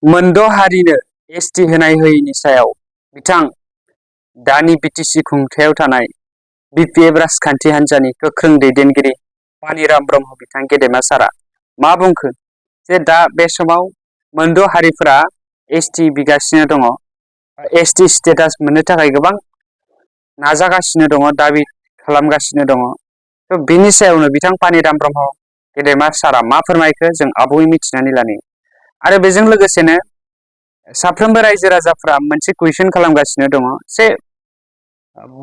मोनद' हारिनो एसटि होनाय होयैनि सायाव बिथां दानि बिटिसि खुंथायाव थानाय बिपिएफ राजखान्थि हान्जानि गोख्रों दैदेनगिरि पानिराम ब्रह्म बिथां गेदेमा सारा मा बुंखो जे दा बे समाव मोनद' हारिफोरा एसटि बिगासिनो दङ, एसटि स्टेटास मोननो थाखाय गोबां नाजागासिनो दङ, दाबि खालामगासिनो दङ। थ' बिनि सायावनो बिथां पानिराम ब्रह्म गेदेमा सारा मा फोरमायखो जों आबुङै मिथिनानै लानि। आरो बेजों लोगोसेनो साफ्रोमबो रायजो राजाफ्रा मोनसे कुइसन खालामगासिनो दङ जे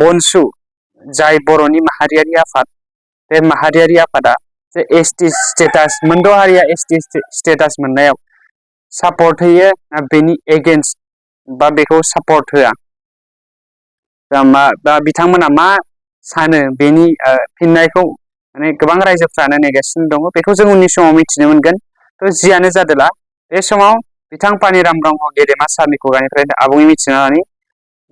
बनसु जाय बर'नि माहारियारि आफाद, बे माहारियारि आफादा जे एसटि स्टेटास मोनद' हारिया एसटि स्टेटास मोननायाव सापर्ट होयो ना बेनि एगेन्स्ट बा बेखौ सापर्ट होआ, दा बिथांमोना मा सानो बेनि फिननायखौ माने गोबां रायजोफ्रानो नेगासिनो दङ। बेखौ जों उननि समाव मिथिनो मोनगोन। थ' जियानो जादोला बे समाव बिथां पानिराम ब्रह्म गेदेमा सारनि खुगानिफ्रायनो आबुङै मिथिना लानि।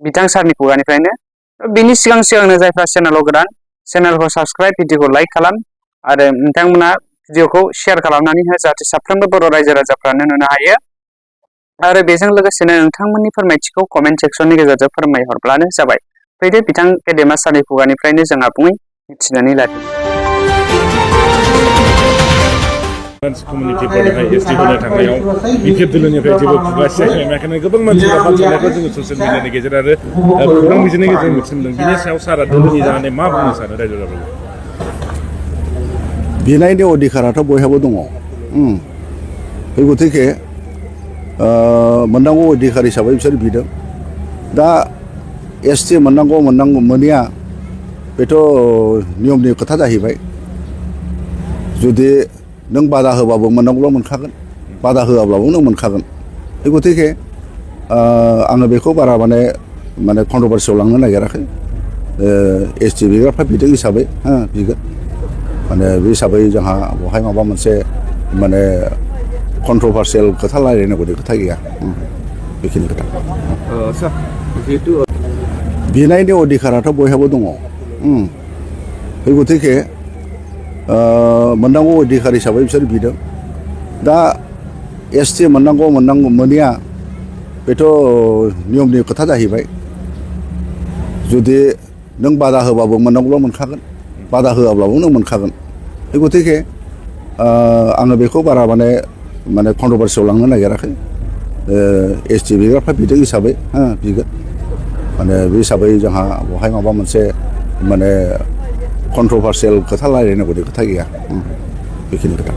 बिथां सारनि खुगानिफ्रायनो बिनि सिगांनो जायफ्रा चेनेलाव गोदान, चेनेलखौ साबस्क्राइब, भिडिअखौ लाइक खालाम आरो नोंथांमोना भिडिअखौ शेयार खालामनानै हो जाहाथे साफ्रोमबो बर' रायजो राजाफ्रानो नुनो हायो। आरो बेजों लोगोसेनो नोंथांमोननि फोरमायथिखौ कमेन्ट सेक्सननि गेजेरजों फोरमायहरब्लानो जाबाय। फैदो बिथां गेदेमा सारनि खुगानिफ्रायनो जों आबुङै मिथिनानै लादों। कमिउनिटिफोरनिफ्राय एसटि होनो थांनायाव बिपिएफ दोलोनिफ्राय जेबो खुगा सियाखै, बेनिखायनो गोबां मानसिफोरा बाथ्राखौ जोङो ससियेल मिडियानि गेजेर आरो खौरां बिजोंनि गेजेरजों मिथिनो मोनदों। बिनि सायाव सारा दोलोनि जानानै मा बुंनो सानो रायजो राजाफोरखौ? बिनायनि अधिकाराथ' बयहाबो दङ। बे गतिके मोननांगौ अधिकार हिसाबै बिसोर बिदों। दा एसटि मोननांगौ मोनैया बेथ' नियमनि खोथा जाहैबाय। जुदि नों बादा होबाबो मोननांगौल' मोनखागोन, बादा होआब्लाबो नों मोनखागोन। बे गतिके आङो बेखौ बारा माने कन्ट्रभार्सियाव लांनो नागिराखै। एसटि बिग्राफ्रा बिदों हिसाबै बिगोन। माने बे हिसाबै जोंहा बहाय माबा मोनसे माने कन्ट्रभार्सियेल खोथा रायलायनांगौनि खोथा गैया। बेखिनि खोथा। बिनायनि अधिकाराथ' बयहाबो दङ। बे गतिके मोननांगौ अधिकार हिसाबै बिसोर बिदों। दा एसटि मोननांगौ मोनैया बेथ' नियमनि खोथा जाहैबाय। जुदि नों बादा होबाबो मोननांगौल' मोनखागोन, बादा होआब्लाबो नों मोनखागोन। बे गतिके आङो बेखौ बारा माने कन्ट्रभार्सियाव लांनो नागिराखै। एसटि बिग्राफ्रा बिदों हिसाबै बिगोन। माने बे हिसाबै जोंहा बहाय माबा मोनसे कन्ट्रभार्सियेल खोथा रायलायनांगौनि खोथा गैया। बेखिनि खोथा।